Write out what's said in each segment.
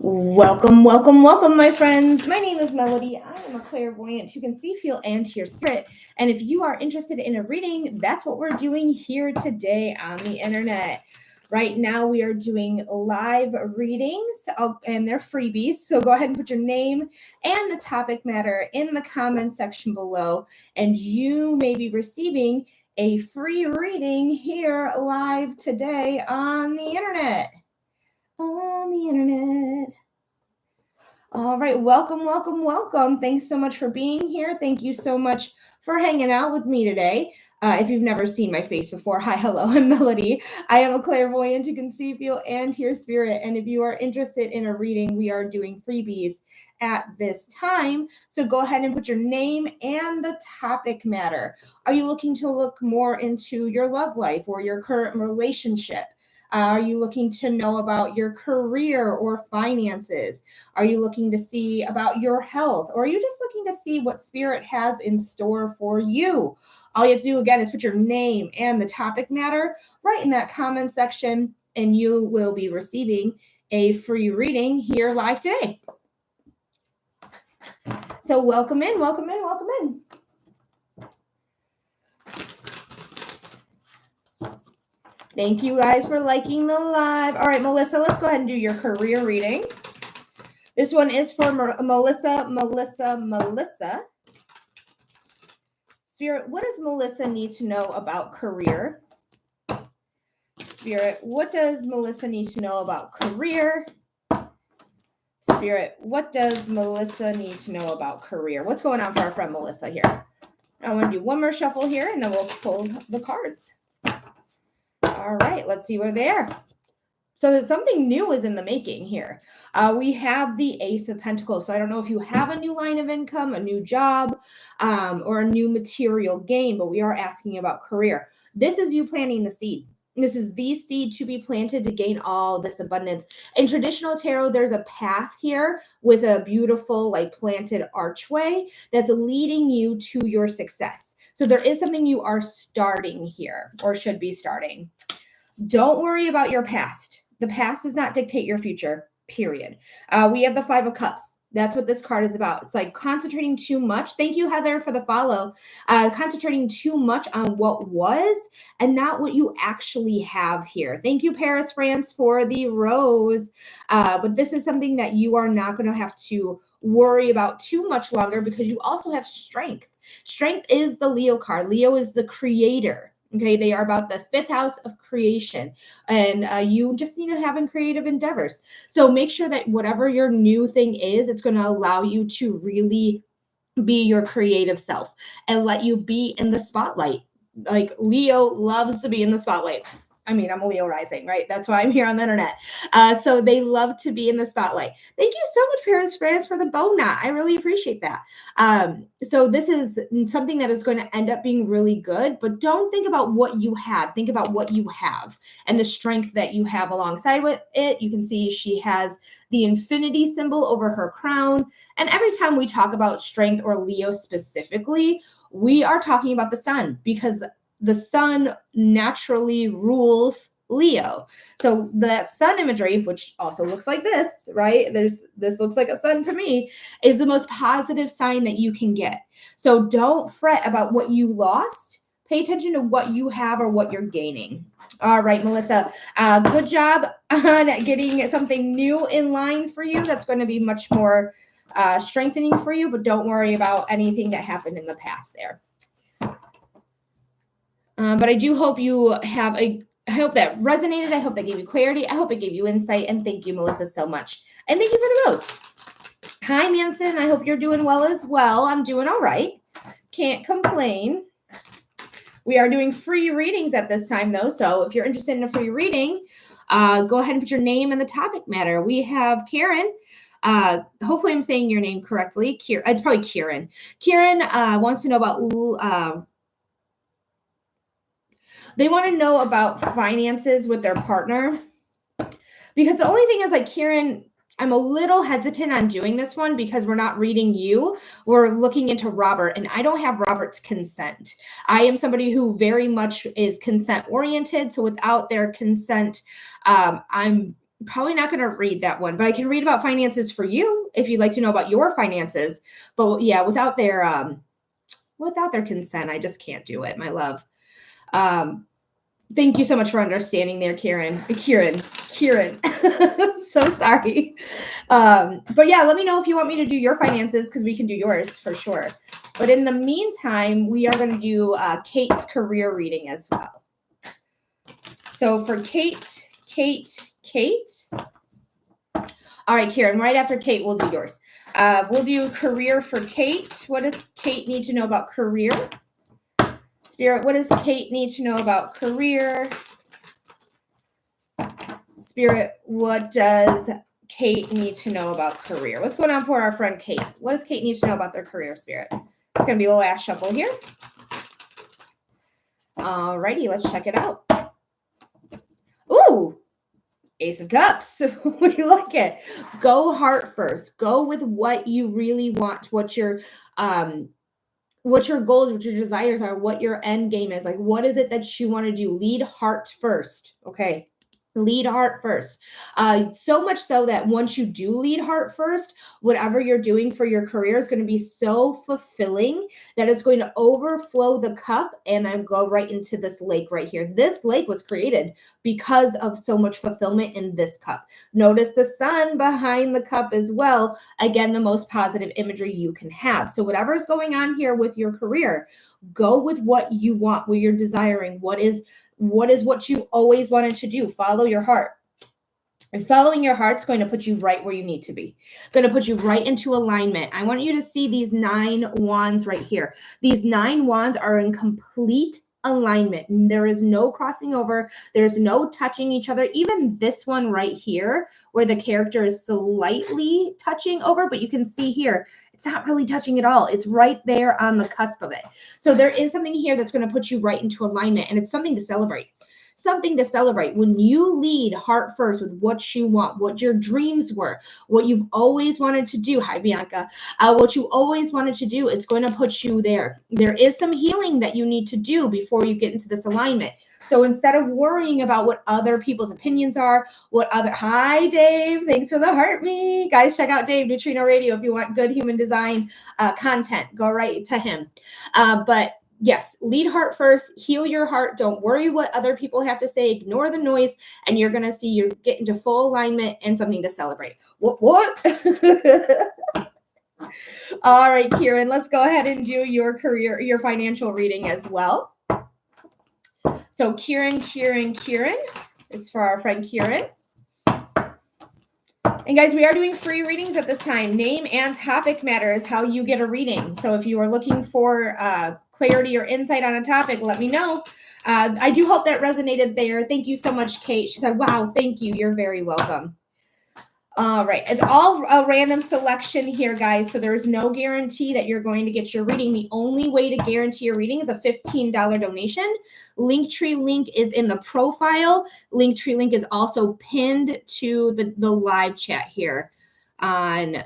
Welcome, welcome, welcome, my friends. My name is Melody. I am a clairvoyant who can see, feel, and hear spirit. And if you are interested in a reading, that's what we're doing here today on the internet. Right now, we are doing live readings, and they're freebies. So go ahead and put your name and the topic matter in the comments section below, and you may be receiving a free reading here live today on the internet. All right, welcome, welcome, welcome. Thanks so much for being here. Thank you so much for hanging out with me today. If you've never seen my face before, hi, hello, I'm Melody. I am a clairvoyant who can see, feel, and hear spirit. And if you are interested in a reading, we are doing freebies at this time. So go ahead and put your name and the topic matter. Are you looking to look more into your love life or your current relationship? Are you looking to know about your career or finances? Are you looking to see about your health? Or are you just looking to see what spirit has in store for you? All you have to do, again, is put your name and the topic matter right in that comment section, and you will be receiving a free reading here live today. So welcome in, welcome in, welcome in. Thank you guys for liking the live. All right, Melissa, let's go ahead and do your career reading. This one is for Melissa. Spirit, what does Melissa need to know about career? Spirit, what does Melissa need to know about career? Spirit, what does Melissa need to know about career? What's going on for our friend Melissa here? I want to do one more shuffle here, and then we'll pull the cards. All right, let's see where they are. So something new is in the making here. We have the Ace of Pentacles. So I don't know if you have a new line of income, a new job, or a new material gain, but we are asking about career. This is you planting the seed. This is the seed to be planted to gain all this abundance. In traditional tarot, there's a path here with a beautiful, planted archway that's leading you to your success. So there is something you are starting here, or should be starting. Don't worry about your past. The past does not dictate your future, period. We have the Five of Cups. That's what this card is about. It's like concentrating too much. Thank you, Heather, for the follow. Concentrating too much on what was and not what you actually have here. Thank you, Paris, France, for the rose. But this is something that you are not going to have to worry about too much longer, because you also have strength. Strength is the Leo card. Leo is the creator. Okay, they are about the fifth house of creation, and you just need to have in creative endeavors. So make sure that whatever your new thing is, it's going to allow you to really be your creative self and let you be in the spotlight. Like Leo loves to be in the spotlight. I mean, I'm a Leo rising, right? That's why I'm here on the internet. So they love to be in the spotlight. Thank you so much, Paris France, for the bow knot. I really appreciate that. So this is something that is going to end up being really good, but don't think about what you had. Think about what you have and the strength that you have alongside with it. You can see she has the infinity symbol over her crown. And every time we talk about strength or Leo specifically, we are talking about the sun, because the sun naturally rules Leo. So that sun imagery, which also looks like this, right? This looks like a sun to me, is the most positive sign that you can get. So don't fret about what you lost. Pay attention to what you have or what you're gaining. All right, Melissa, good job on getting something new in line for you. That's going to be much more strengthening for you, but don't worry about anything that happened in the past there. But I do hope you have I hope that resonated. I hope that gave you clarity. I hope it gave you insight. And thank you, Melissa, so much. And thank you for the rose. Hi, Manson. I hope you're doing well as well. I'm doing all right. Can't complain. We are doing free readings at this time, though. So if you're interested in a free reading, go ahead and put your name and the topic matter. We have Karen. Hopefully I'm saying your name correctly. It's probably Kieran. Kieran wants to know about they want to know about finances with their partner, because the only thing is, like, Kieran, I'm a little hesitant on doing this one because we're not reading you. We're looking into Robert, and I don't have Robert's consent. I am somebody who very much is consent oriented. So without their consent, I'm probably not going to read that one, but I can read about finances for you if you'd like to know about your finances. But yeah, without their consent, I just can't do it, my love. Thank you so much for understanding there, Kieran. I'm so sorry. But yeah, let me know if you want me to do your finances because we can do yours for sure. But in the meantime, we are going to do Kate's career reading as well. So for Kate. All right, Kieran, right after Kate, we'll do yours. We'll do career for Kate. What does Kate need to know about career? Spirit, what does Kate need to know about career? Spirit, what does Kate need to know about career? What's going on for our friend Kate? What does Kate need to know about their career, Spirit? It's going to be a last shuffle here. All righty, let's check it out. Ooh, Ace of Cups. We like it. Go heart first. Go with what you really want, what your goals, what your desires are, what your end game is. Like, what is it that you want to do? Lead heart first. Okay. Lead heart first. So much so that once you do lead heart first, whatever you're doing for your career is going to be so fulfilling that it's going to overflow the cup and then go right into this lake right here. This lake was created because of so much fulfillment in this cup. Notice the sun behind the cup as well. Again, the most positive imagery you can have. So whatever is going on here with your career, go with what you want, what you're desiring, what is what you always wanted to do. Follow your heart. And following your heart's going to put you right where you need to be. Going to put you right into alignment. I want you to see these 9 wands right here. These 9 wands are in complete alignment. There is no crossing over. There's no touching each other. Even this one right here, where the character is slightly touching over, but you can see here, it's not really touching at all. It's right there on the cusp of it. So there is something here that's going to put you right into alignment, and it's something to celebrate. Something to celebrate. When you lead heart first with what you want, what your dreams were, what you've always wanted to do. Hi, Bianca. What you always wanted to do, it's going to put you there. There is some healing that you need to do before you get into this alignment. So instead of worrying about what other people's opinions are, hi, Dave. Thanks for the heart me. Guys, check out Dave, Neutrino Radio. If you want good human design content, go right to him. But yes, lead heart first, heal your heart. Don't worry what other people have to say. Ignore the noise, and you're going to see you get into full alignment and something to celebrate. What? All right, Kieran, let's go ahead and do your career, your financial reading as well. So Kieran is for our friend Kieran. And guys, we are doing free readings at this time. Name and topic matter is how you get a reading. So if you are looking for clarity or insight on a topic, let me know. I do hope that resonated there. Thank you so much, Kate. She said, wow, thank you. You're very welcome. All right. It's all a random selection here, guys. So there's no guarantee that you're going to get your reading. The only way to guarantee your reading is a $15 donation. Linktree link is in the profile. Linktree link is also pinned to the live chat here on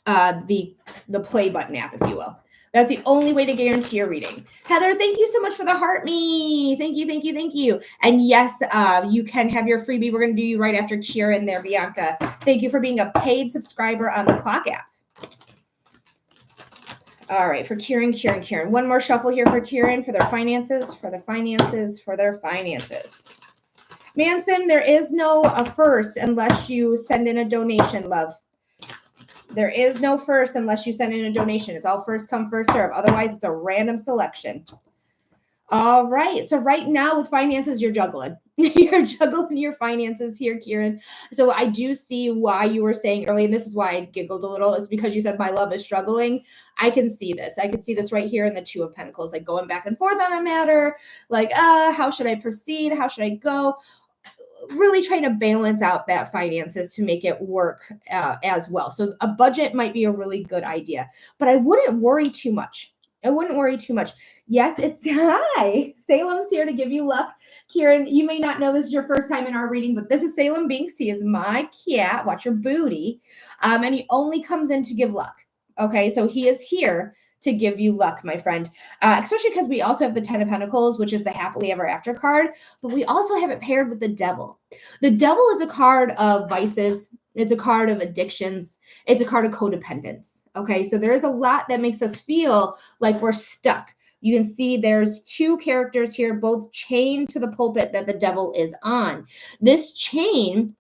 the play button app, if you will. That's the only way to guarantee your reading. Heather, thank you so much for the heart me. Thank you. And yes, you can have your freebie. We're going to do you right after Kieran there, Bianca. Thank you for being a paid subscriber on the Clock app. All right, for Kieran. One more shuffle here for Kieran for their finances, Manson, there is no first unless you send in a donation, love. There is no first unless you send in a donation. It's all first come, first serve. Otherwise, it's a random selection. All right. So right now with finances, you're juggling. You're juggling your finances here, Kieran. So I do see why you were saying early, and this is why I giggled a little, is because you said my love is struggling. I can see this. I can see this right here in the Two of Pentacles, like going back and forth on a matter. Like, how should I proceed? How should I go? Really trying to balance out that finances to make it work as well. So a budget might be a really good idea, but I wouldn't worry too much. Yes, it's hi. Salem's here to give you luck. Kieran, you may not know this is your first time in our reading, but this is Salem Binks. He is my cat. Watch your booty. And he only comes in to give luck. Okay, so he is here to give you luck, my friend. Especially because we also have the 10 of Pentacles, which is the happily ever after card, but we also have it paired with the Devil. The Devil is a card of vices. It's a card of addictions. It's a card of codependence. Okay, so there is a lot that makes us feel like we're stuck. You can see there's two characters here, both chained to the pulpit that the Devil is on. This chain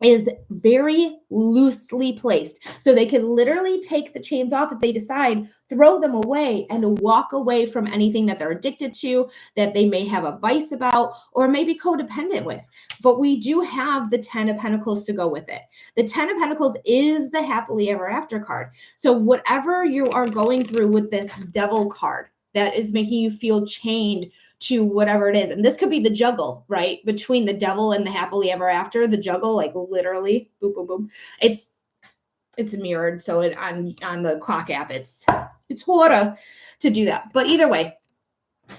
is very loosely placed. So they can literally take the chains off if they decide, throw them away, and walk away from anything that they're addicted to, that they may have a vice about, or maybe codependent with. But we do have the 10 of Pentacles to go with it. The 10 of Pentacles is the happily ever after card. So whatever you are going through with this Devil card that is making you feel chained to whatever it is. And this could be the juggle, right? Between the Devil and the happily ever after, the juggle, like literally, boom, boom, boom. It's mirrored. So on the clock app, it's harder to do that. But either way,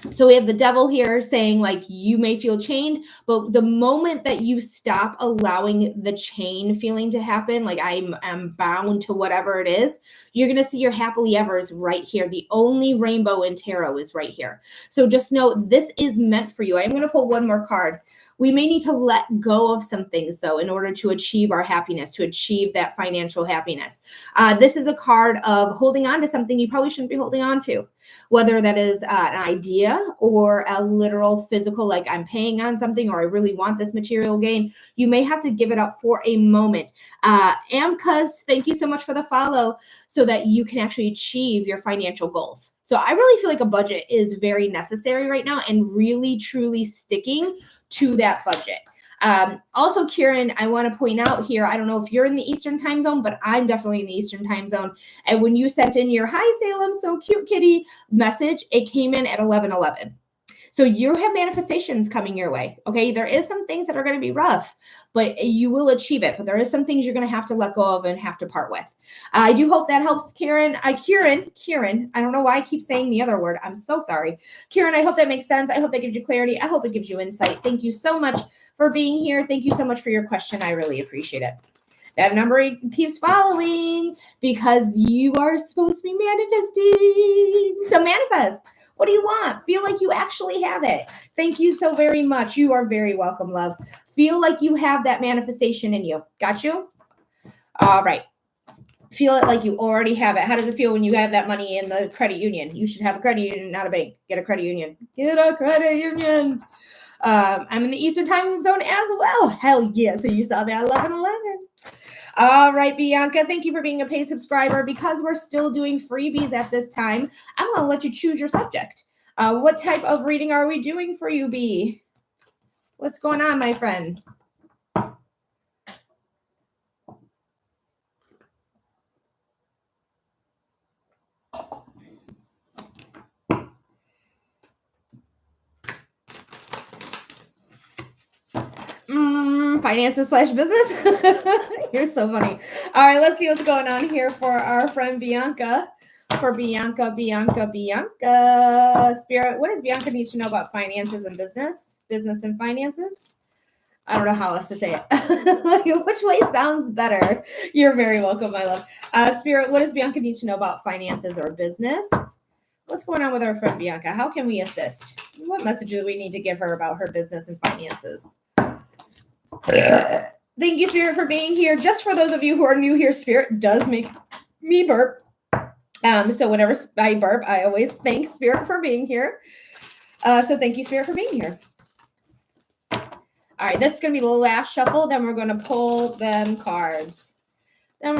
so we have the Devil here saying like you may feel chained, but the moment that you stop allowing the chain feeling to happen, like I'm bound to whatever it is, you're going to see your happily evers right here. The only rainbow in tarot is right here. So just know this is meant for you. I'm going to pull one more card. We may need to let go of some things, though, in order to achieve our happiness, to achieve that financial happiness. This is a card of holding on to something you probably shouldn't be holding on to, whether that is an idea or a literal physical, like I'm paying on something or I really want this material gain. You may have to give it up for a moment. Amcuz, thank you so much for the follow so that you can actually achieve your financial goals. So I really feel like a budget is very necessary right now and really, truly sticking to that budget. Also, Kieran, I want to point out here, I don't know if you're in the Eastern time zone, but I'm definitely in the Eastern time zone. And when you sent in your "Hi Salem, so cute kitty" message, it came in at 11:11. So you have manifestations coming your way. Okay. There is some things that are going to be rough, but you will achieve it. But there is some things you're going to have to let go of and have to part with. I do hope that helps, Kieran. Kieran. I don't know why I keep saying the other word. I'm so sorry. Kieran, I hope that makes sense. I hope that gives you clarity. I hope it gives you insight. Thank you so much for being here. Thank you so much for your question. I really appreciate it. That number keeps following because you are supposed to be manifesting. So manifest. What do you want? Feel like you actually have it. Thank you so very much. You are very welcome, love. Feel like you have that manifestation in you. Got you? All right. Feel it like you already have it. How does it feel when you have that money in the credit union? You should have a credit union, not a bank. Get a credit union. Get a credit union. I'm in the Eastern time zone as well. Hell yeah. So you saw that 11:11. All right, Bianca, thank you for being a paid subscriber. Because we're still doing freebies at this time, I'm going to let you choose your subject. What type of reading are we doing for you, B? What's going on, my friend? Finances / business. You're so funny. All right, let's see what's going on here for our friend Bianca. For Bianca. Spirit, what does Bianca need to know about finances and business? Business and finances? I don't know how else to say it. Which way sounds better? You're very welcome, my love. Spirit, what does Bianca need to know about finances or business? What's going on with our friend Bianca? How can we assist? What message do we need to give her about her business and finances? Thank you, Spirit, for being here. Just for those of you who are new here, Spirit does make me burp. So whenever I burp, I always thank Spirit for being here. So thank you, Spirit, for being here. All right, this is going to be the last shuffle. Then we're going to pull them cards. Here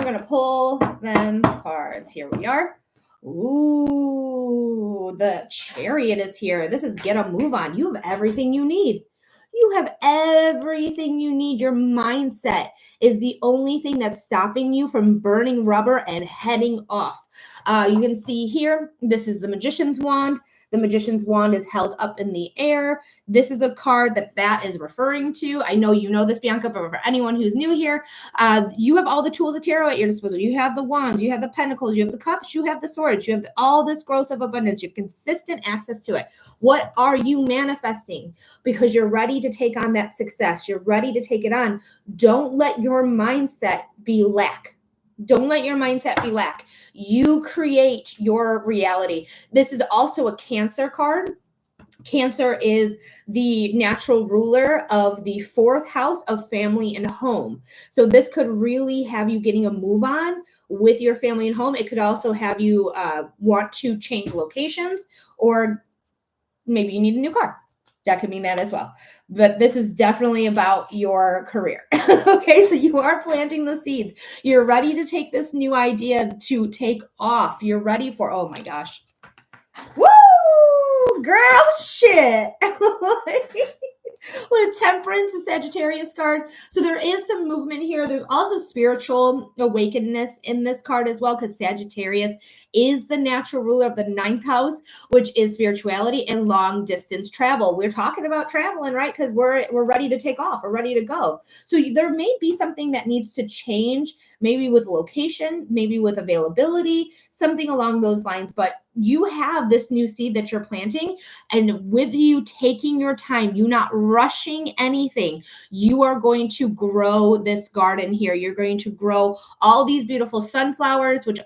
we are. Ooh, the Chariot is here. This is get a move on. You have everything you need. You have everything you need. Your mindset is the only thing that's stopping you from burning rubber and heading off. You can see here, this is the Magician's Wand. The Magician's Wand is held up in the air. This is a card that is referring to. I know you know this, Bianca, but for anyone who's new here, you have all the tools of tarot at your disposal. You have the wands, you have the pentacles, you have the cups, you have the swords, you have all this growth of abundance. You have consistent access to it. What are you manifesting? Because you're ready to take on that success. You're ready to take it on. Don't let your mindset be lack. Don't let your mindset be lack. You create your reality. This is also a Cancer card. Cancer is the natural ruler of the 4th house of family and home. So this could really have you getting a move on with your family and home. It could also have you want to change locations, or maybe you need a new car. That could mean that as well. But this is definitely about your career. Okay, so you are planting the seeds. You're ready to take this new idea to take off. You're ready for, oh my gosh. Woo! Girl, shit. With Temperance, a Sagittarius card. So there is some movement here. There's also spiritual awakenedness in this card as well, because Sagittarius is the natural ruler of the 9th house, which is spirituality and long distance travel. We're talking about traveling, right? Because we're ready to take off. We're ready to go. So there may be something that needs to change, maybe with location, maybe with availability, something along those lines. But you have this new seed that you're planting, and with you taking your time, you not rushing anything, you are going to grow this garden here. You're going to grow all these beautiful sunflowers, which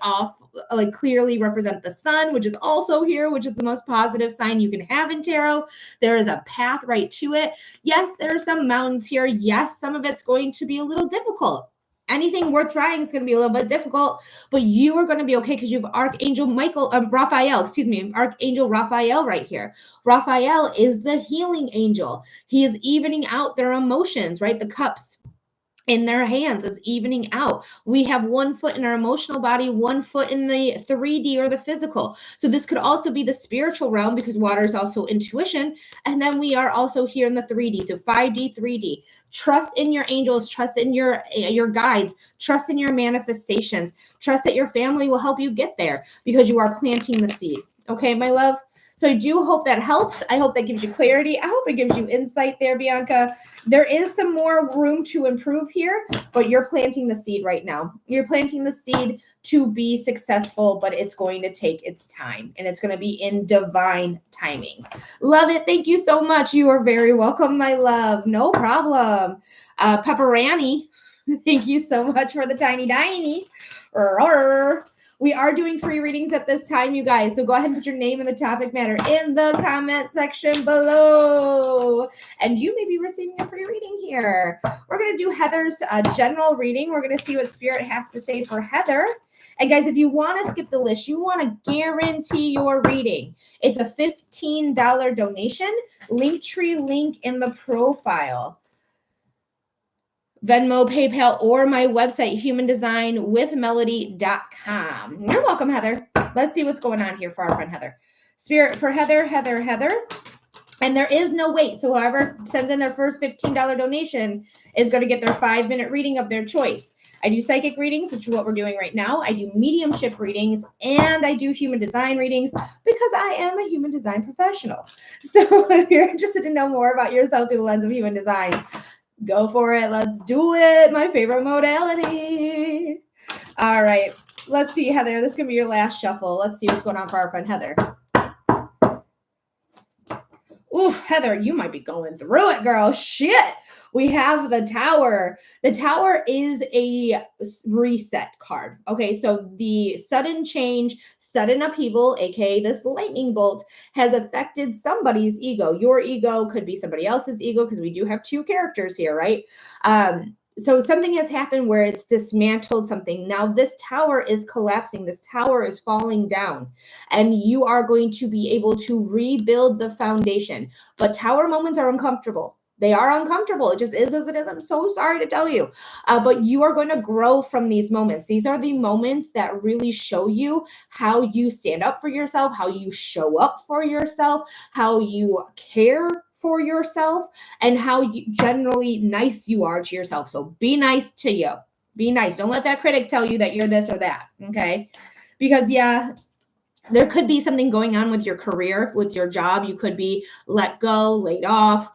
clearly represent the sun, which is also here, which is the most positive sign you can have in tarot. There is a path right to it. Yes, there are some mountains here. Yes, some of it's going to be a little difficult. Anything worth trying is going to be a little bit difficult, but you are going to be okay because you have Archangel Archangel Raphael right here. Raphael is the healing angel. He is evening out their emotions, right? The cups in their hands is evening out. We have one foot in our emotional body, one foot in the 3D or the physical. So this could also be the spiritual realm, because water is also intuition. And then we are also here in the 3D. So 5D, 3D. Trust in your angels, trust in your guides, trust in your manifestations, trust that your family will help you get there, because you are planting the seed. Okay, my love? So I do hope that helps. I hope that gives you clarity. I hope it gives you insight there, Bianca. There is some more room to improve here, but you're planting the seed right now. You're planting the seed to be successful, but it's going to take its time, and it's going to be in divine timing. Love it. Thank you so much. You are very welcome, my love. No problem. Pepperani, thank you so much for the tiny. We are doing free readings at this time, you guys. So go ahead and put your name and the topic matter in the comment section below. And you may be receiving a free reading here. We're going to do Heather's general reading. We're going to see what Spirit has to say for Heather. And guys, if you want to skip the list, you want to guarantee your reading, it's a $15 donation. Linktree link in the profile. Venmo, PayPal, or my website, humandesignwithmelody.com. You're welcome, Heather. Let's see what's going on here for our friend Heather. Spirit for Heather. And there is no wait. So whoever sends in their first $15 donation is going to get their 5-minute reading of their choice. I do psychic readings, which is what we're doing right now. I do mediumship readings, and I do human design readings, because I am a human design professional. So if you're interested to know more about yourself through the lens of human design, go for it. Let's do it. My favorite modality. All right. Let's see, Heather. This is going to be your last shuffle. Let's see what's going on for our friend Heather. Ooh, Heather, you might be going through it, girl. Shit. We have the Tower. The Tower is a reset card. Okay, so the sudden change, sudden upheaval, aka this lightning bolt, has affected somebody's ego. Your ego could be somebody else's ego, because we do have 2 characters here, right? So something has happened where it's dismantled something. Now this tower is collapsing. This tower is falling down, and you are going to be able to rebuild the foundation. But tower moments are uncomfortable. They are uncomfortable. It just is as it is. I'm so sorry to tell you. But you are going to grow from these moments. These are the moments that really show you how you stand up for yourself, how you show up for yourself, how you care for yourself, and how generally nice you are to yourself. So be nice to you. Be nice. Don't let that critic tell you that you're this or that. Okay? Because yeah, There could be something going on with your career, with your job. You could be let go, laid off.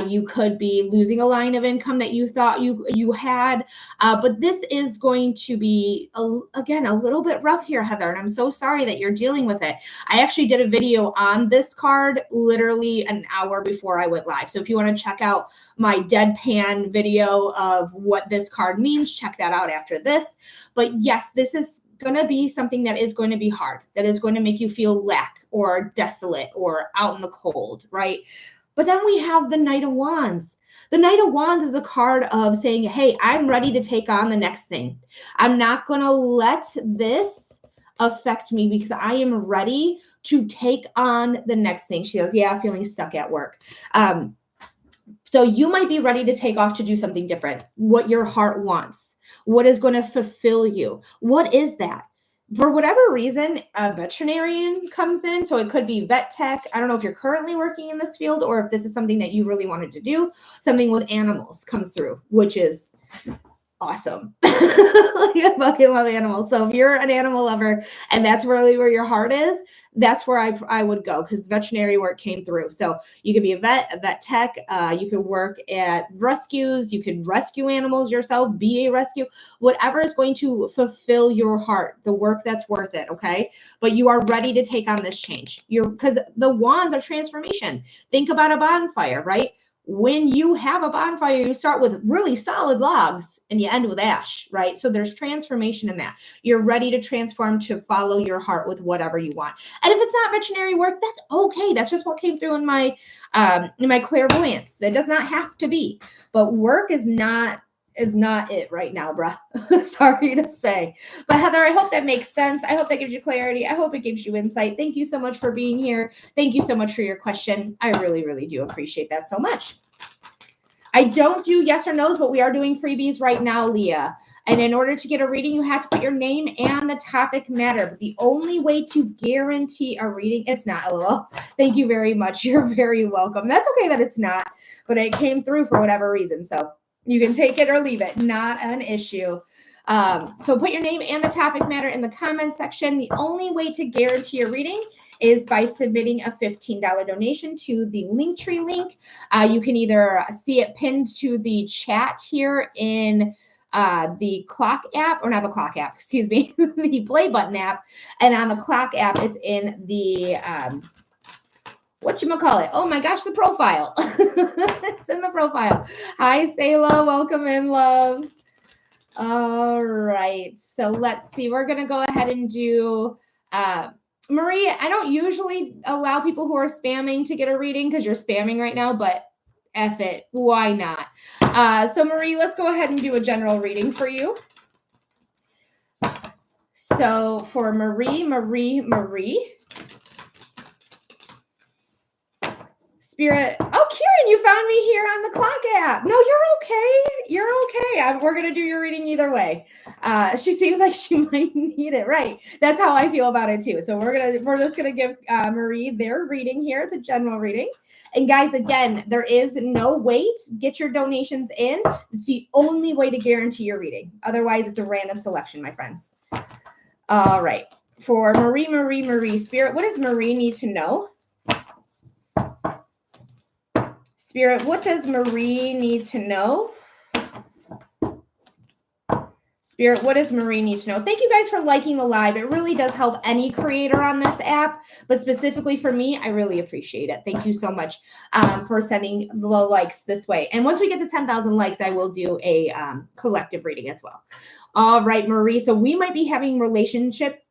You could be losing a line of income that you thought you had. But this is going to be, again, a little bit rough here, Heather, and I'm so sorry that you're dealing with it. I actually did a video on this card literally an hour before I went live. So if you want to check out my deadpan video of what this card means, check that out after this. But yes, this is going to be something that is going to be hard, that is going to make you feel lack or desolate or out in the cold, right? But then we have the Knight of Wands. The Knight of Wands is a card of saying, hey, I'm ready to take on the next thing. I'm not going to let this affect me because I am ready to take on the next thing. She goes, yeah, feeling stuck at work. So you might be ready to take off to do something different, what your heart wants, what is going to fulfill you. What is that? For whatever reason, a veterinarian comes in. So it could be vet tech. I don't know if you're currently working in this field or if this is something that you really wanted to do. Something with animals comes through, which is awesome. I fucking love animals. So if you're an animal lover and that's really where your heart is, that's where I would go, because veterinary work came through. So you could be a vet tech. You could work at rescues. You could rescue animals yourself, be a rescue, whatever is going to fulfill your heart, the work that's worth it. Okay. But you are ready to take on this change. Because the wands are transformation. Think about a bonfire, right? When you have a bonfire, you start with really solid logs and you end with ash, right? So there's transformation in that. You're ready to transform to follow your heart with whatever you want. And if it's not veterinary work, that's okay. That's just what came through in my clairvoyance. It does not have to be, but work is not it right now, bruh. Sorry to say. But Heather, I hope that makes sense. I hope that gives you clarity. I hope it gives you insight. Thank you so much for being here. Thank you so much for your question. I really, really do appreciate that so much. I don't do yes or no's, but we are doing freebies right now, Leah. And in order to get a reading, you have to put your name and the topic matter. But the only way to guarantee a reading, it's not, LOL. Thank you very much. You're very welcome. That's okay that it's not, but it came through for whatever reason. So you can take it or leave it. Not an issue. So put your name and the topic matter in the comments section. The only way to guarantee your reading is by submitting a $15 donation to the Linktree link. You can either see it pinned to the chat here in the clock app, or not the clock app, excuse me, the play button app. And on the clock app, it's in the whatchamacallit? Oh my gosh, the profile. It's in the profile. Hi, Sayla. Welcome in, love. All right. So let's see. We're going to go ahead and do Marie. I don't usually allow people who are spamming to get a reading because you're spamming right now, but F it. Why not? So Marie, let's go ahead and do a general reading for you. So for Marie. Spirit. Oh, Kieran, you found me here on the clock app. No, you're okay. You're okay. We're going to do your reading either way. She seems like she might need it. Right. That's how I feel about it too. So we're just going to give Marie their reading here. It's a general reading. And guys, again, there is no wait. Get your donations in. It's the only way to guarantee your reading. Otherwise, it's a random selection, my friends. All right. For Marie, Spirit, what does Marie need to know? Spirit, what does Marie need to know? Spirit, what does Marie need to know? Thank you guys for liking the live. It really does help any creator on this app, but specifically for me, I really appreciate it. Thank you so much for sending the likes this way. And once we get to 10,000 likes, I will do a collective reading as well. All right, Marie. So we might be having relationship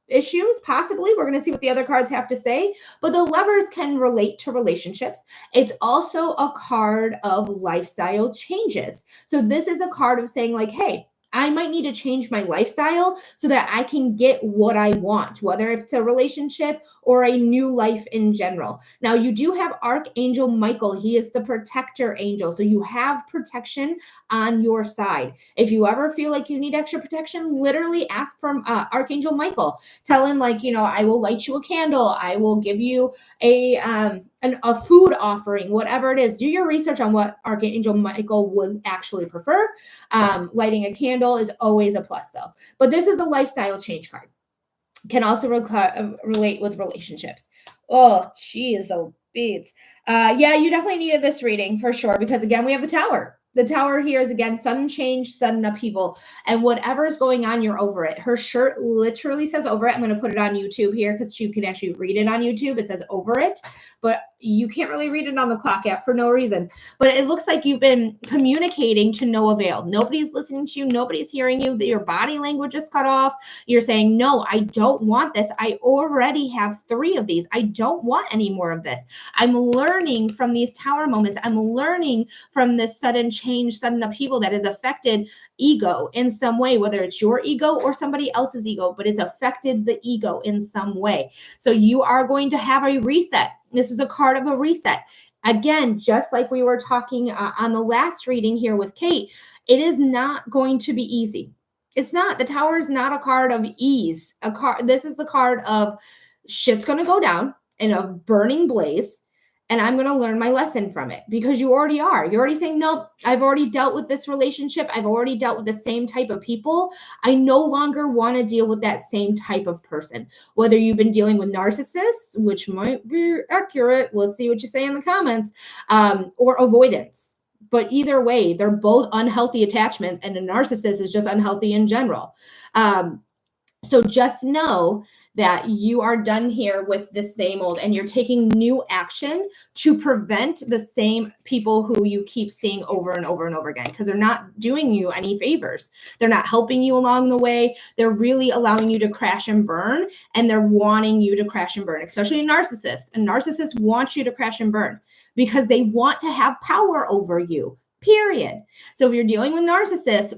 issues, possibly. We're going to see what the other cards have to say, but the Lovers can relate to relationships. It's also a card of lifestyle changes. So this is a card of saying like, hey, I might need to change my lifestyle so that I can get what I want, whether it's a relationship or a new life in general. Now, you do have Archangel Michael. He is the protector angel. So you have protection on your side. If you ever feel like you need extra protection, literally ask from Archangel Michael. Tell him like, I will light you a candle. I will give you a food offering, whatever it is. Do your research on what Archangel Michael would actually prefer. Lighting a candle is always a plus though. But this is the lifestyle change card. Can also relate with relationships. Oh, geez, oh beats. Yeah, you definitely needed this reading for sure because again, we have the tower. The tower here is again sudden change, sudden upheaval, and whatever is going on, you're over it. Her shirt literally says over it. I'm going to put it on YouTube here because you can actually read it on YouTube. It says over it, but you can't really read it on the clock app for no reason. But it looks like you've been communicating to no avail. Nobody's listening to you. Nobody's hearing you. Your body language is cut off. You're saying, no, I don't want this. I already have 3 of these. I don't want any more of this. I'm learning from these tower moments. I'm learning from this sudden change, sudden upheaval that has affected ego in some way, whether it's your ego or somebody else's ego, but it's affected the ego in some way. So you are going to have a reset. This is a card of a reset. Again, just like we were talking on the last reading here with Kate, it is not going to be easy. It's not. The tower is not a card of ease. This is the card of shit's going to go down in a burning blaze, and I'm going to learn my lesson from it because you already are. You're already saying, nope, I've already dealt with this relationship. I've already dealt with the same type of people. I no longer want to deal with that same type of person. Whether you've been dealing with narcissists, which might be accurate, we'll see what you say in the comments, or avoidance. But either way, they're both unhealthy attachments, and a narcissist is just unhealthy in general. So just know that you are done here with the same old, and you're taking new action to prevent the same people who you keep seeing over and over and over again, because they're not doing you any favors. They're not helping you along the way. They're really allowing you to crash and burn, and they're wanting you to crash and burn, especially a narcissist. A narcissist wants you to crash and burn because they want to have power over you, period. So if you're dealing with narcissists,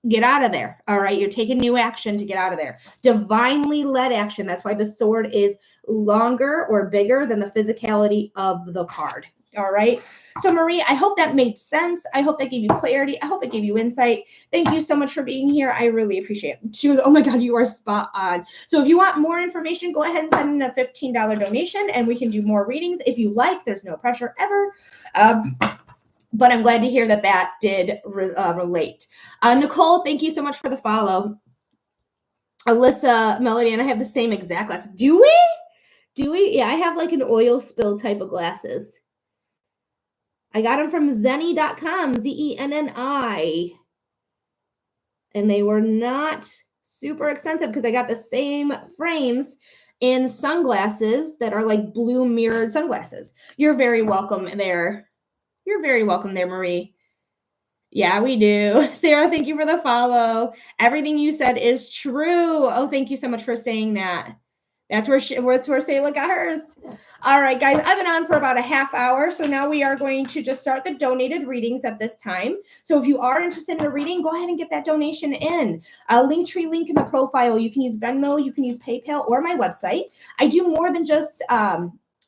get out of there. All right. You're taking new action to get out of there. Divinely led action. That's why the sword is longer or bigger than the physicality of the card. All right. So Marie, I hope that made sense. I hope that gave you clarity. I hope it gave you insight. Thank you so much for being here. I really appreciate it. She was, oh my God, you are spot on. So if you want more information, go ahead and send in a $15 donation and we can do more readings if you like. There's no pressure ever. But I'm glad to hear that that did relate. Nicole, thank you so much for the follow. Alyssa, Melody, and I have the same exact glasses. Do we? Do we? Yeah, I have like an oil spill type of glasses. I got them from Zenni.com, Zenni. And they were not super expensive because I got the same frames in sunglasses that are like blue mirrored sunglasses. You're very welcome there. You're very welcome there, Marie. Yeah, we do. Sarah, thank you for the follow. Everything you said is true. Oh, thank you so much for saying that. That's where Sayla got hers. All right, guys, I've been on for about a half hour. So now we are going to just start the donated readings at this time. So if you are interested in a reading, go ahead and get that donation in. Linktree link in the profile. You can use Venmo, you can use PayPal or my website. I do more than just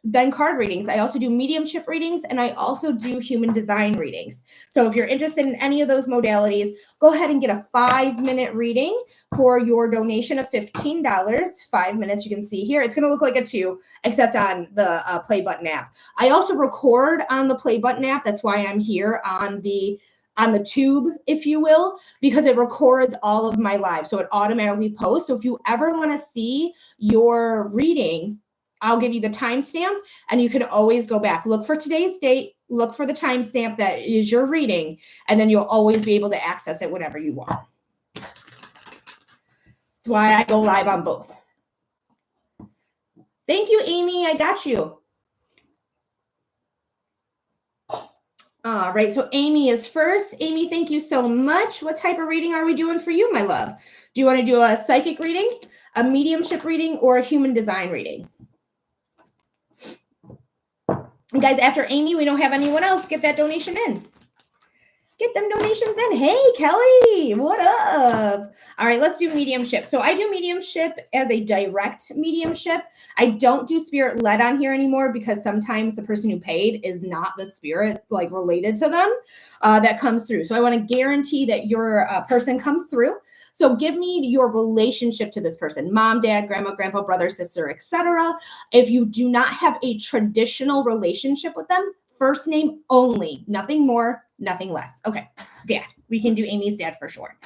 then card readings. I also do mediumship readings and I also do human design readings. So if you're interested in any of those modalities, go ahead and get a 5-minute reading for your donation of $15. 5 minutes, you can see here. It's going to look like a 2, except on the Play Button app. I also record on the Play Button app. That's why I'm here on the tube, if you will, because it records all of my lives. So it automatically posts. So if you ever want to see your reading, I'll give you the timestamp and you can always go back. Look for today's date, look for the timestamp that is your reading, and then you'll always be able to access it whenever you want. That's why I go live on both. Thank you, Amy. I got you. All right, so Amy is first. Amy, thank you so much. What type of reading are we doing for you, my love? Do you want to do a psychic reading, a mediumship reading, or a human design reading? And guys, after Amy, we don't have anyone else. Get that donation in. Get them donations in. Hey, Kelly, what up? All right, let's do mediumship. So I do mediumship as a direct mediumship. I don't do spirit led on here anymore because sometimes the person who paid is not the spirit like related to them that comes through. So I want to guarantee that your person comes through. So give me your relationship to this person, mom, dad, grandma, grandpa, brother, sister, etc. If you do not have a traditional relationship with them, first name only, nothing more, nothing less. Okay, dad. We can do Amy's dad for sure.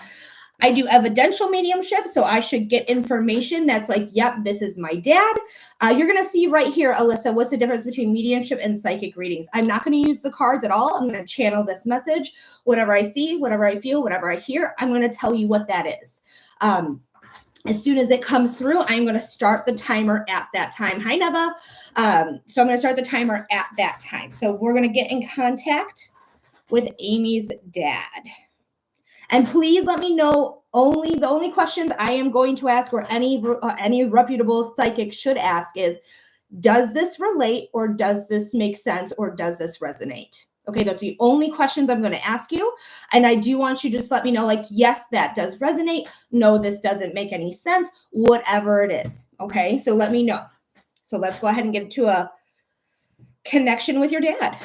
I do evidential mediumship, so I should get information that's like, yep, this is my dad. You're going to see right here, Alyssa, what's the difference between mediumship and psychic readings. I'm not going to use the cards at all. I'm going to channel this message. Whatever I see, whatever I feel, whatever I hear, I'm going to tell you what that is. As soon as it comes through, I'm going to start the timer at that time. Hi, Neva. So I'm going to start the timer at that time. So we're going to get in contact with Amy's dad. And please let me know the only questions I am going to ask, or any reputable psychic should ask, is, does this relate, or does this make sense, or does this resonate? Okay, that's the only questions I'm going to ask you. And I do want you to just let me know, like, yes, that does resonate. No, this doesn't make any sense, whatever it is. Okay, so let me know. So let's go ahead and get to a connection with your dad.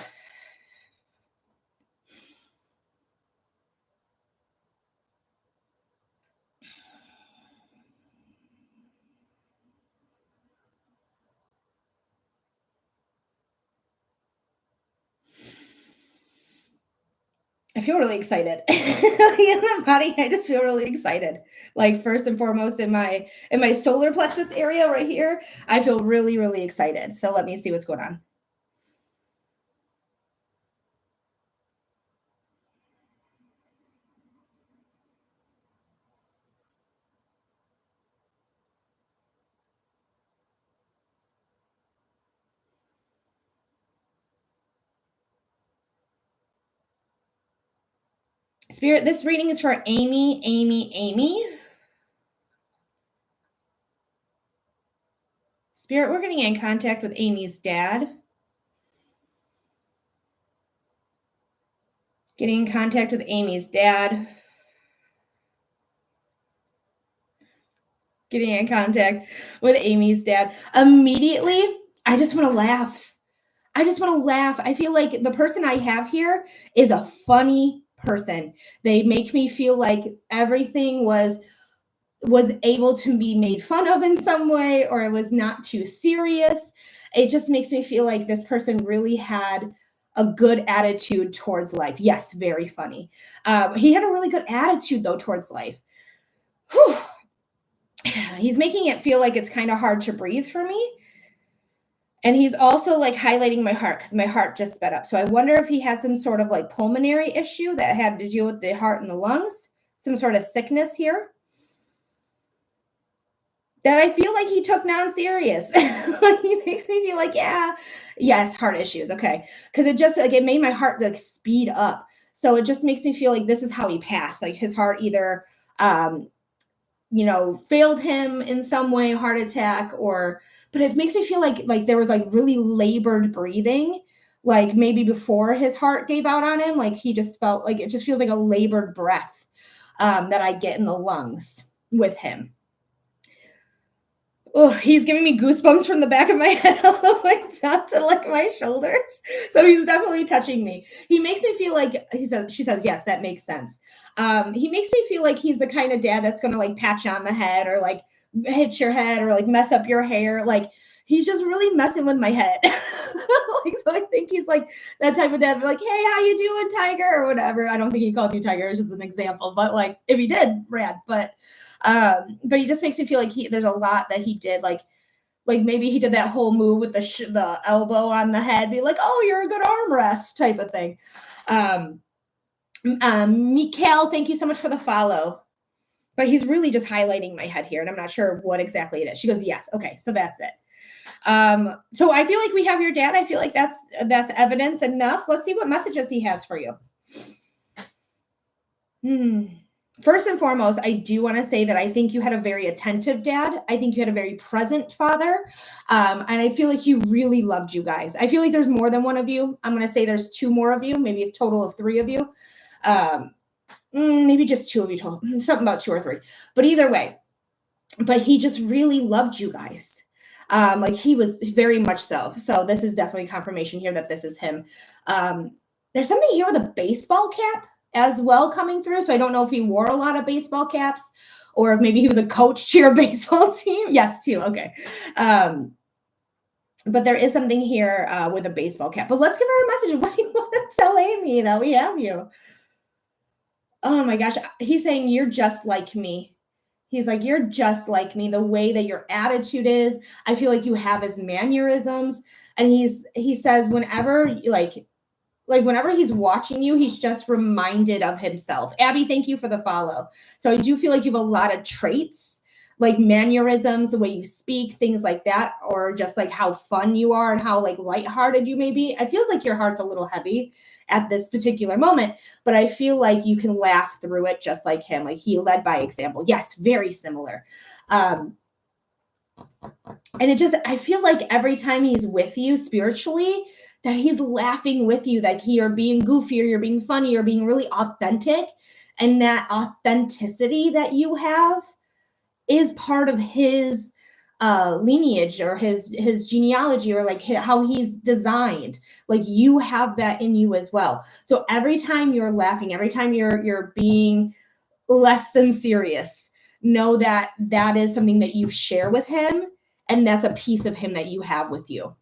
I feel really excited in the body. I just feel really excited. Like, first and foremost, in my solar plexus area right here, I feel really, really excited. So let me see what's going on. Spirit, this reading is for Amy. Spirit, we're getting in contact with Amy's dad. Getting in contact with Amy's dad. Getting in contact with Amy's dad. Immediately, I just want to laugh. I feel like the person I have here is a funny person. They make me feel like everything was able to be made fun of in some way, or it was not too serious. It just makes me feel like this person really had a good attitude towards life. Yes, very funny. He had a really good attitude, though, towards life. Whew. He's making it feel like it's kind of hard to breathe for me. And he's also like highlighting my heart, because my heart just sped up. So I wonder if he had some sort of like pulmonary issue that had to deal with the heart and the lungs, some sort of sickness here that I feel like he took non-serious. He makes me feel like, yes, heart issues. Okay. Because it just like, it made my heart like speed up. So it just makes me feel like this is how he passed. Like his heart either, failed him in some way, heart attack, but it makes me feel like there was like really labored breathing, like maybe before his heart gave out on him. Like he just felt like, it just feels like a labored breath that I get in the lungs with him. Oh, he's giving me goosebumps from the back of my head all the way down to like my shoulders. So he's definitely touching me. He makes me feel like, she says, yes, that makes sense. He makes me feel like he's the kind of dad that's going to like pat you on the head, or like hit your head, or like mess up your hair. Like he's just really messing with my head. So I think he's like that type of dad, like, hey, how you doing, Tiger, or whatever. I don't think he called you Tiger. It's just an example. But like, if he did, rad. But he just makes me feel like there's a lot that he did, like maybe he did that whole move with the elbow on the head, be like, oh, you're a good arm rest type of thing. Mikael, thank you so much for the follow. But he's really just highlighting my head here, and I'm not sure what exactly it is. She goes, yes. Okay, so that's it. So I feel like we have your dad. I feel like that's evidence enough. Let's see what messages he has for you. First and foremost, I do want to say that I think you had a very attentive dad. I think you had a very present father. And I feel like he really loved you guys. I feel like there's more than one of you. I'm going to say there's two more of you, maybe a total of three of you. Maybe just two of you total, something about two or three. But either way, but he just really loved you guys. Like he was very much so. So this is definitely confirmation here that this is him. There's something here with a baseball cap as well coming through. So I don't know if he wore a lot of baseball caps, or if maybe he was a coach to your baseball team. Yes, too. Okay. But there is something here with a baseball cap. But let's give her a message. What do you want to tell Amy that we have you? Oh my gosh. He's saying, you're just like me. He's like, you're just like me. The way that your attitude is, I feel like you have his mannerisms. And he says, whenever like whenever he's watching you, he's just reminded of himself. Abby, thank you for the follow. So I do feel like you have a lot of traits, like mannerisms, the way you speak, things like that, or just like how fun you are and how like lighthearted you may be. It feels like your heart's a little heavy at this particular moment, but I feel like you can laugh through it just like him. Like he led by example. Yes, very similar. And it just, I feel like every time he's with you spiritually, that he's laughing with you, that you're being goofy or you're being funny or being really authentic. And that authenticity that you have is part of his lineage or his genealogy, or like how he's designed. Like you have that in you as well. So every time you're laughing, every time you're being less than serious, know that that is something that you share with him, and that's a piece of him that you have with you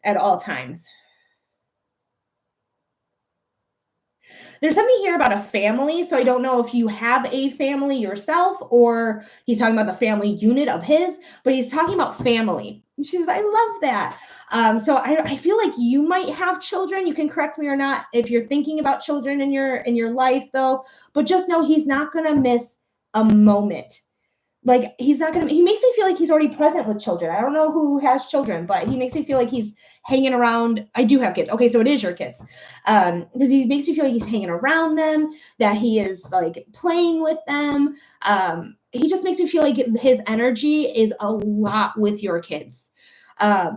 at all times. There's something here about a family, so I don't know if you have a family yourself or he's talking about the family unit of his, but he's talking about family. And she says, I love that. So I feel like you might have children. You can correct me or not if you're thinking about children in your life, though. But just know he's not gonna miss a moment. Like he's not gonna. He makes me feel like he's already present with children. I don't know who has children, but he makes me feel like he's hanging around. I do have kids. Okay, so it is your kids, because he makes me feel like he's hanging around them, that he is like playing with them. He just makes me feel like his energy is a lot with your kids. I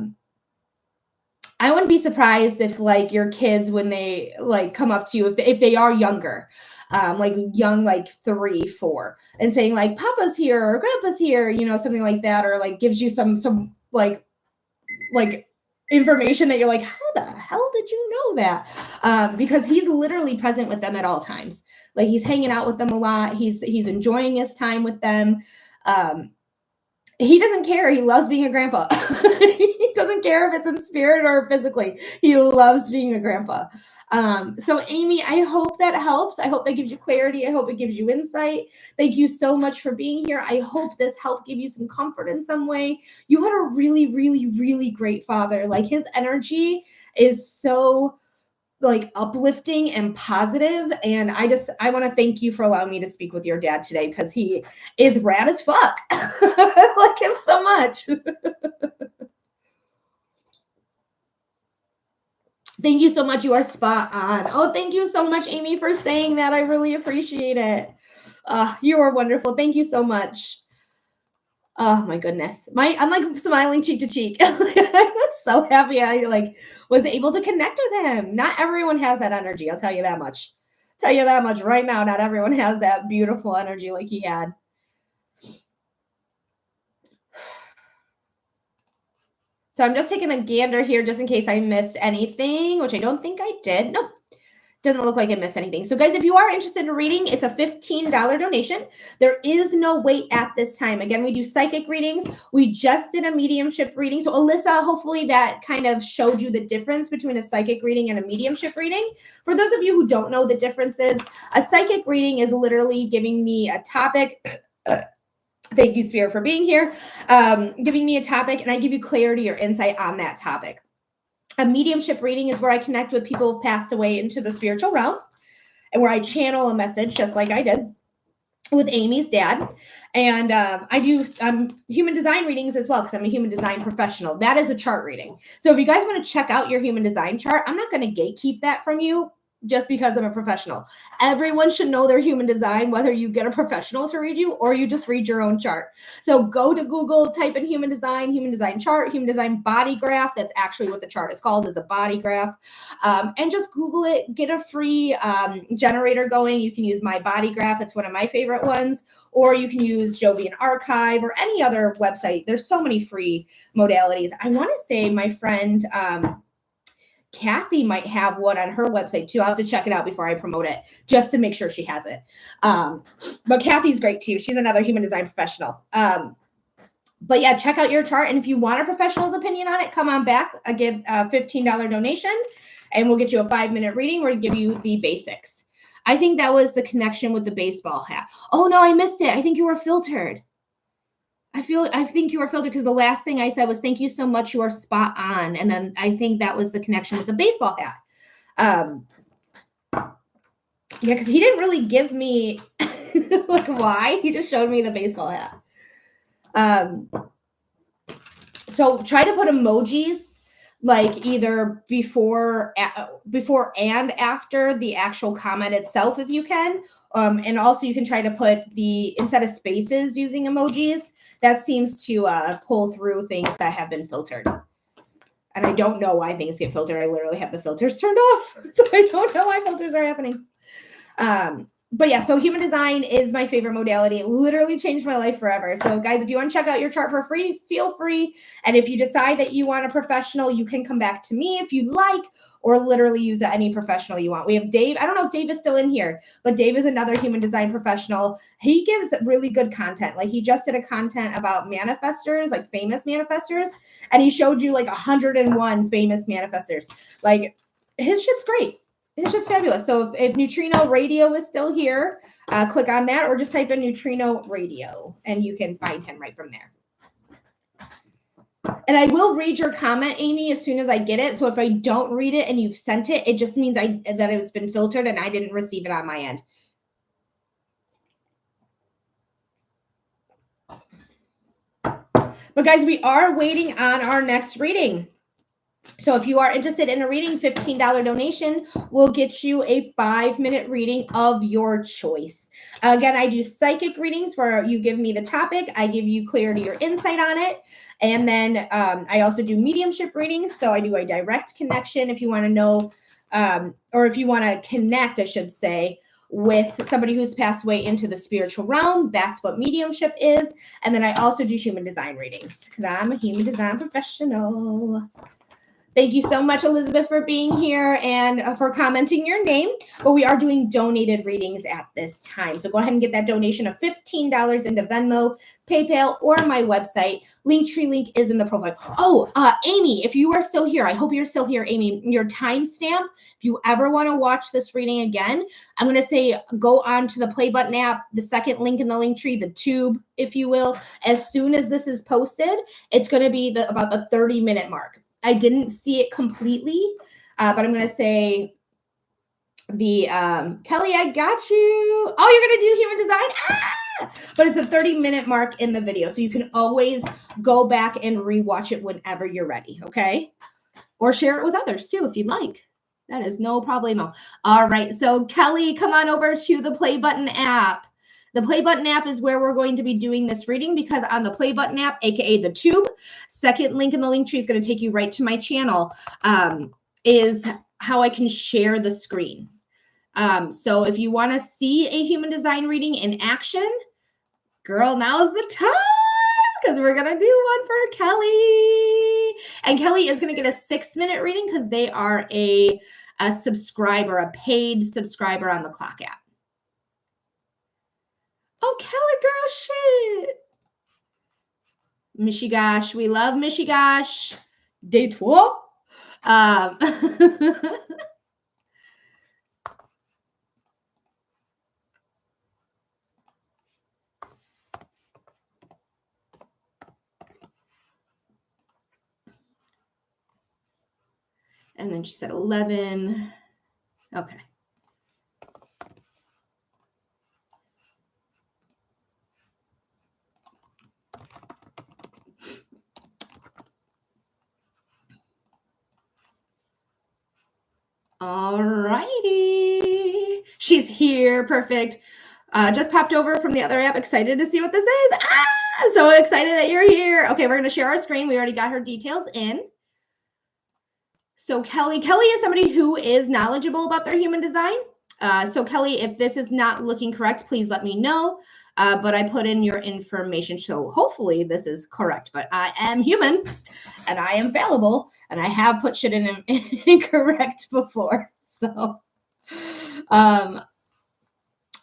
wouldn't be surprised if like your kids, when they like come up to you, if they are younger, like young, like 3, 4, and saying like Papa's here or Grandpa's here, you know, something like that, or like gives you some like information that you're like, how the hell did you know that? Because he's literally present with them at all times. Like he's hanging out with them a lot. He's enjoying his time with them. He doesn't care. He loves being a grandpa. He doesn't care if it's in spirit or physically. He loves being a grandpa. So Amy, I hope that helps. I hope that gives you clarity. I hope it gives you insight. Thank you so much for being here. I hope this helped give you some comfort in some way. You had a really, really, really great father. Like his energy is so like uplifting and positive, and I want to thank you for allowing me to speak with your dad today, because he is rad as fuck. I like him so much. Thank you so much. You are spot on. Oh, thank you so much, Amy, for saying that. I really appreciate it. You are wonderful. Thank you so much. Oh my goodness. I'm like smiling cheek to cheek. I was so happy I like was able to connect with him. Not everyone has that energy. I'll tell you that much. Tell you that much right now. Not everyone has that beautiful energy like he had. So I'm just taking a gander here just in case I missed anything, which I don't think I did. Nope. Doesn't look like I missed anything. So guys, if you are interested in reading, it's a $15 donation. There is no wait at this time. Again, we do psychic readings. We just did a mediumship reading. So Alyssa, hopefully that kind of showed you the difference between a psychic reading and a mediumship reading. For those of you who don't know the differences, a psychic reading is literally giving me a topic. Thank you, Spirit, for being here. Giving me a topic, and I give you clarity or insight on that topic. A mediumship reading is where I connect with people who've passed away into the spiritual realm, and where I channel a message, just like I did with Amy's dad. And I do human design readings as well, because I'm a human design professional. That is a chart reading. So if you guys want to check out your human design chart, I'm not going to gatekeep that from you just because I'm a professional. Everyone should know their human design, whether you get a professional to read you or you just read your own chart. So go to Google, type in human design chart, human design body graph. That's actually what the chart is called, is a body graph. And just Google it, get a free generator going. You can use My Body Graph. It's one of my favorite ones. Or you can use Jovian Archive or any other website. There's so many free modalities. I want to say my friend Kathy might have one on her website too. I'll have to check it out before I promote it, just to make sure she has it. But Kathy's great too. She's another human design professional. But yeah, check out your chart. And if you want a professional's opinion on it, come on back. I give a $15 donation and we'll get you a 5-minute reading. We're going to give you the basics. I think that was the connection with the baseball hat. Oh no, I missed it. I think you were filtered. I think you were filtered because the last thing I said was thank you so much. You are spot on. And then I think that was the connection with the baseball hat. Yeah, because he didn't really give me like why. He just showed me the baseball hat. So try to put emojis like either before and after the actual comment itself if you can. And also you can try to put instead of spaces using emojis. That seems to pull through things that have been filtered. And I don't know why things get filtered. I literally have the filters turned off. So I don't know why filters are happening. But yeah, so human design is my favorite modality. It literally changed my life forever. So guys, if you want to check out your chart for free, feel free. And if you decide that you want a professional, you can come back to me if you like, or literally use any professional you want. We have Dave. I don't know if Dave is still in here, but Dave is another human design professional. He gives really good content. Like he just did a content about manifestors, like famous manifestors. And he showed you like 101 famous manifestors. Like his shit's great. It's just fabulous. So if Neutrino Radio is still here, click on that or just type in Neutrino Radio and you can find him right from there. And I will read your comment, Amy, as soon as I get it. So if I don't read it and you've sent it, it just means that it's been filtered and I didn't receive it on my end. But guys, we are waiting on our next reading. So if you are interested in a reading, $15 donation will get you a 5-minute reading of your choice. Again, I do psychic readings where you give me the topic. I give you clarity or insight on it. And then I also do mediumship readings. So I do a direct connection if you want to know, or if you want to connect, I should say, with somebody who's passed away into the spiritual realm. That's what mediumship is. And then I also do human design readings because I'm a human design professional. Thank you so much, Elizabeth, for being here and for commenting your name. But we are doing donated readings at this time. So go ahead and get that donation of $15 into Venmo, PayPal, or my website. Linktree link is in the profile. Oh, Amy, if you are still here, I hope you're still here, Amy. Your timestamp, if you ever want to watch this reading again, I'm going to say go on to the play button app, the second link in the Linktree, the tube, if you will. As soon as this is posted, it's going to be about the 30-minute mark. I didn't see it completely, but I'm going to say Kelly, I got you. Oh, you're going to do human design? But it's a 30-minute mark in the video. So you can always go back and rewatch it whenever you're ready. Okay. Or share it with others too, if you'd like. That is no problemo. All right. So Kelly, come on over to the Play Button app. The Play Button app is where we're going to be doing this reading because on the Play Button app, aka the tube, second link in the link tree is going to take you right to my channel, is how I can share the screen. So if you want to see a human design reading in action, girl, now's the time because we're going to do one for Kelly. And Kelly is going to get a 6-minute reading because they are a subscriber, a paid subscriber on the Clock app. Oh, Kelly girl, shit. Michigash. We love Michigash. Day 2. And then she said 11. Okay. All righty. She's here. Perfect. Just popped over from the other app. Excited to see what this is. So excited that you're here. Okay, we're going to share our screen. We already got her details in. So Kelly is somebody who is knowledgeable about their human design. So Kelly, if this is not looking correct, please let me know. But I put in your information. So hopefully this is correct. But I am human and I am fallible. And I have put shit in incorrect before. So, but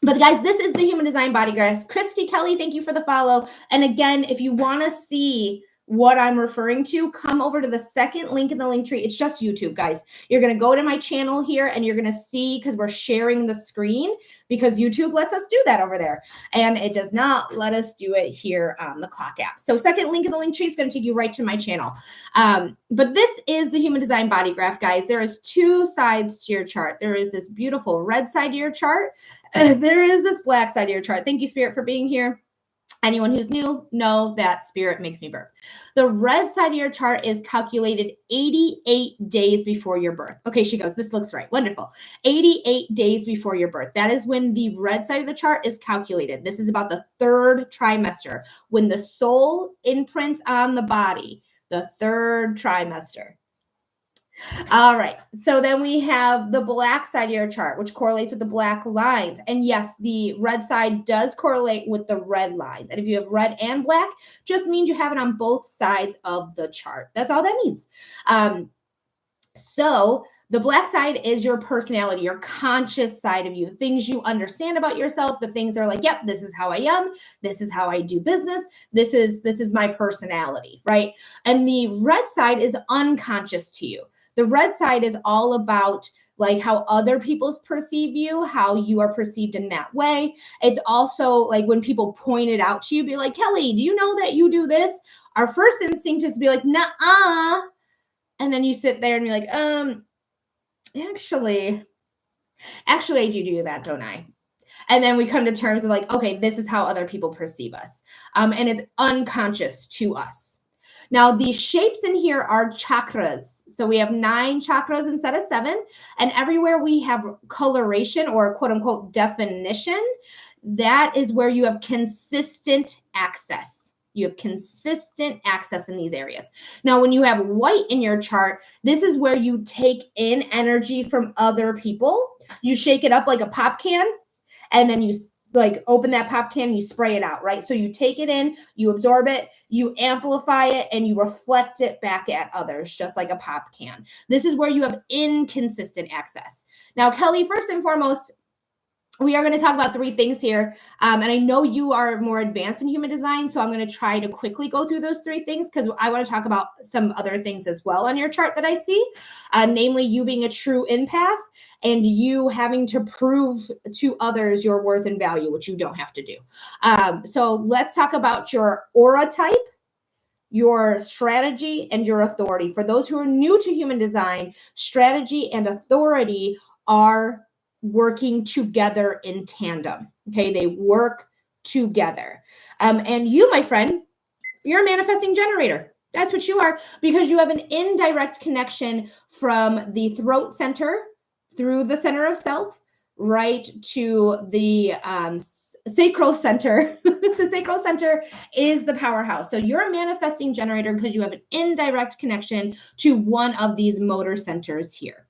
guys, this is the Human Design Body Grass. Christy Kelly, thank you for the follow. And again, if you want to see what I'm referring to, come over to the second link in the link tree. It's just YouTube, guys. You're going to go to my channel here and you're going to see, because we're sharing the screen, because YouTube lets us do that over there. And it does not let us do it here on the Clock app. So second link in the link tree is going to take you right to my channel. But this is the Human Design Body Graph, guys. There is two sides to your chart. There is this beautiful red side of your chart. There is this black side of your chart. Thank you, Spirit, for being here. Anyone who's new, know that Spirit makes me birth. The red side of your chart is calculated 88 days before your birth. Okay, she goes, this looks right. Wonderful. 88 days before your birth. That is when the red side of the chart is calculated. This is about the third trimester, when the soul imprints on the body, the third trimester. All right. So then we have the black side of your chart, which correlates with the black lines. And yes, the red side does correlate with the red lines. And if you have red and black, just means you have it on both sides of the chart. That's all that means. So the black side is your personality, your conscious side of you, things you understand about yourself, the things that are like, yep, this is how I am. This is how I do business. This is my personality, right? And the red side is unconscious to you. The red side is all about like how other people perceive you, how you are perceived in that way. It's also like when people point it out to you, be like, Kelly, do you know that you do this? Our first instinct is to be like, nuh-uh. And then you sit there and be like, actually, I do that, don't I? And then we come to terms of like, okay, this is how other people perceive us. And it's unconscious to us. Now, the shapes in here are chakras. So we have 9 chakras instead of 7. And everywhere we have coloration or quote unquote definition, that is where you have consistent access. You have consistent access in these areas. Now, when you have white in your chart, this is where you take in energy from other people. You shake it up like a pop can, and then you like open that pop can, you spray it out, right? So you take it in, you absorb it, you amplify it, and you reflect it back at others, just like a pop can. This is where you have inconsistent access. Now, Kelly, first and foremost, we are going to talk about 3 things here. And I know you are more advanced in human design, so I'm going to try to quickly go through those 3 things because I want to talk about some other things as well on your chart that I see, namely you being a true empath and you having to prove to others your worth and value, which you don't have to do. So let's talk about your aura type, your strategy, and your authority. For those who are new to human design, strategy and authority are working together in tandem. Okay, they work together. And you, my friend, you're a manifesting generator. That's what you are, because you have an indirect connection from the throat center through the center of self right to the sacral center. The sacral center is the powerhouse. So you're a manifesting generator because you have an indirect connection to one of these motor centers here.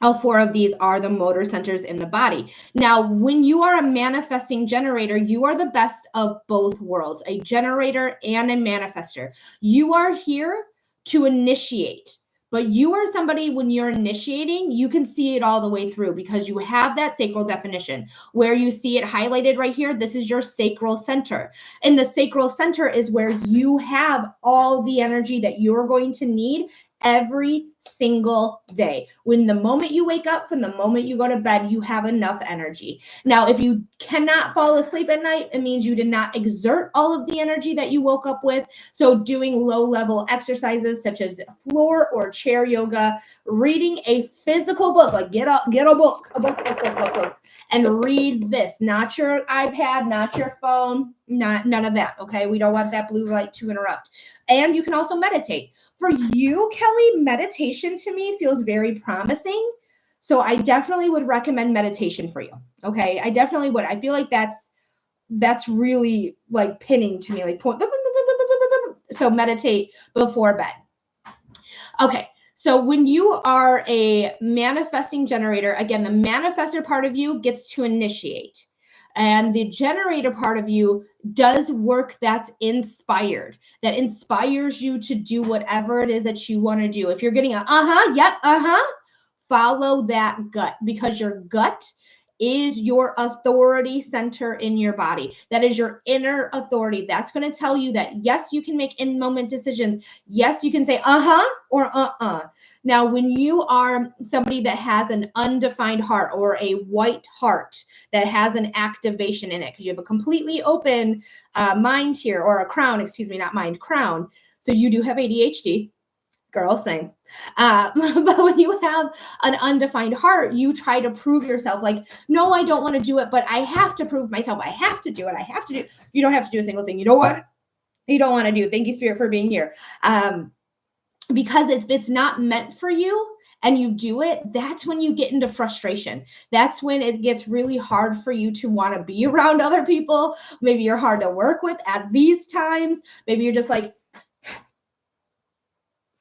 All 4 of these are the motor centers in the body. Now, when you are a manifesting generator, you are the best of both worlds, a generator and a manifester. You are here to initiate, but you are somebody, when you're initiating, you can see it all the way through because you have that sacral definition. Where you see it highlighted right here, this is your sacral center. And the sacral center is where you have all the energy that you're going to need every single day. When the moment you wake up, from the moment you go to bed, you have enough energy. Now, if you cannot fall asleep at night, it means you did not exert all of the energy that you woke up with. So doing low-level exercises such as floor or chair yoga, reading a physical book, like get a book, and read this, not your iPad, not your phone, none of that, okay? We don't want that blue light to interrupt. And you can also meditate. For you, Kelly, meditation to me feels very promising. So I definitely would recommend meditation for you. Okay. I definitely would. I feel like that's really like pinning to me, like so meditate before bed. Okay. So when you are a manifesting generator, again, the manifestor part of you gets to initiate. And the generator part of you does work that's inspired, that inspires you to do whatever it is that you want to do. If you're getting a, follow that gut, because your gut is your authority center in your body. That is your inner authority. That's going to tell you that, yes, you can make in-moment decisions. Yes, you can say uh-huh or uh-uh. Now, when you are somebody that has an undefined heart or a white heart that has an activation in it, because you have a completely open mind here, or a crown, excuse me, not mind, crown. So you do have ADHD. Girl, same. But when you have an undefined heart, you try to prove yourself like, no, I don't want to do it, but I have to prove myself. I have to do it. I have to do. You don't have to do a single thing. You know what? You don't want to do. Thank you, Spirit, for being here. Because if it's not meant for you and you do it, that's when you get into frustration. That's when it gets really hard for you to want to be around other people. Maybe you're hard to work with at these times. Maybe you're just like,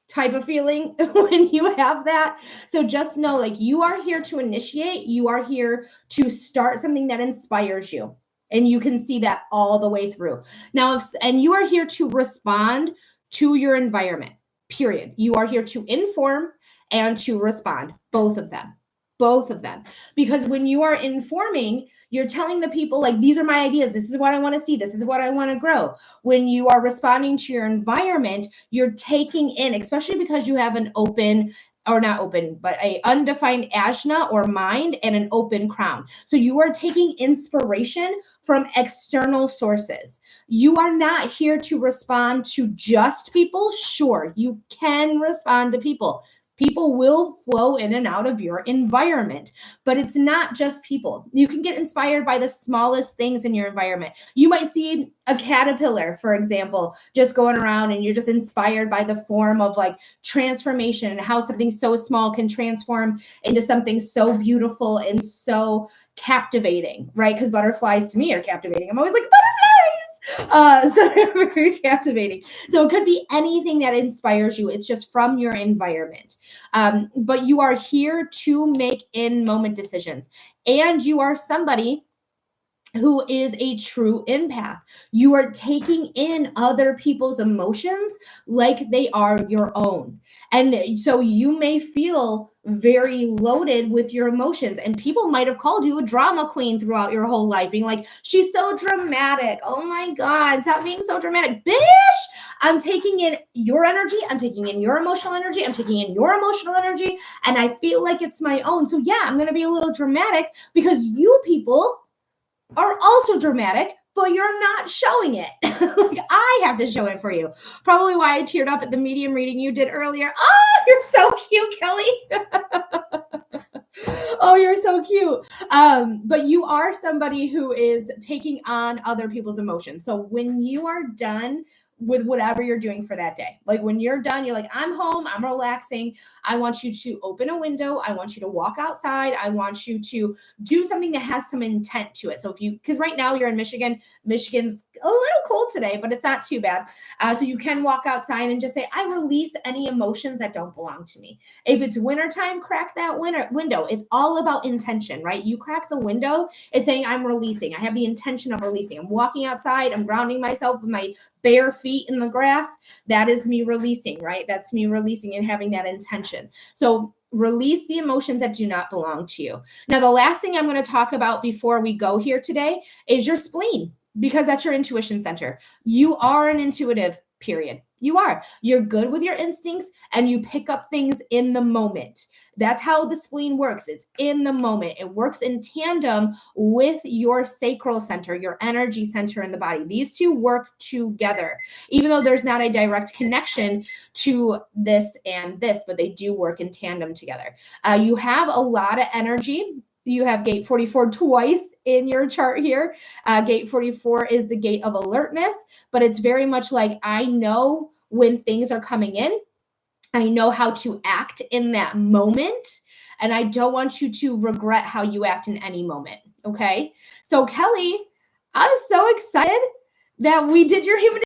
type of feeling when you have that. So just know, like, you are here to initiate. You are here to start something that inspires you. And you can see that all the way through. Now, and you are here to respond to your environment, period. You are here to inform and to respond, both of them. Both of them. Because when you are informing, you're telling the people, like, these are my ideas. This is what I want to see. This is what I want to grow. When you are responding to your environment, you're taking in, especially because you have an open, or not open, but a undefined ajna or mind and an open crown. So you are taking inspiration from external sources. You are not here to respond to just people. Sure, you can respond to people. People will flow in and out of your environment, but it's not just people. You can get inspired by the smallest things in your environment. You might see a caterpillar, for example, just going around, and you're just inspired by the form of like transformation and how something so small can transform into something so beautiful and so captivating, right? Because butterflies to me are captivating. I'm always like, butterflies! So they're very captivating. So it could be anything that inspires you. It's just from your environment. But you are here to make in-moment decisions. And you are somebody who is a true empath. You are taking in other people's emotions like they are your own. And so you may feel very loaded with your emotions, and people might have called you a drama queen throughout your whole life, being like, she's so dramatic. Oh my God, stop being so dramatic. Bitch, I'm taking in your energy. I'm taking in your emotional energy. I'm taking in your emotional energy, and I feel like it's my own. So yeah, I'm going to be a little dramatic because you people are also dramatic, but you're not showing it. Like, I have to show it for you. Probably why I teared up at the medium reading you did earlier. Oh, you're so cute, Kelly. Oh, you're so cute. But you are somebody who is taking on other people's emotions. So when you are done with whatever you're doing for that day, like when you're done, you're like, I'm home, I'm relaxing. I want you to open a window. I want you to walk outside. I want you to do something that has some intent to it. So if you, because right now you're in Michigan, Michigan's a little cold today, but it's not too bad. So you can walk outside and just say, I release any emotions that don't belong to me. If it's wintertime, crack that window. It's all about intention, right? You crack the window, it's saying I'm releasing. I have the intention of releasing. I'm walking outside. I'm grounding myself with my bare feet in the grass. That is me releasing, right? That's me releasing and having that intention. So release the emotions that do not belong to you. Now, the last thing I'm going to talk about before we go here today is your spleen, because that's your intuition center. You are an intuitive, period. You are. You're good with your instincts, and you pick up things in the moment. That's how the spleen works. It's in the moment. It works in tandem with your sacral center, your energy center in the body. These two work together, even though there's not a direct connection to this and this, but they do work in tandem together. You have a lot of energy. You have gate 44 twice in your chart here. Gate 44 is the gate of alertness, but it's very much like, I know when things are coming in. I know how to act in that moment, and I don't want you to regret how you act in any moment. Okay. So Kelly, I'm so excited that we did your human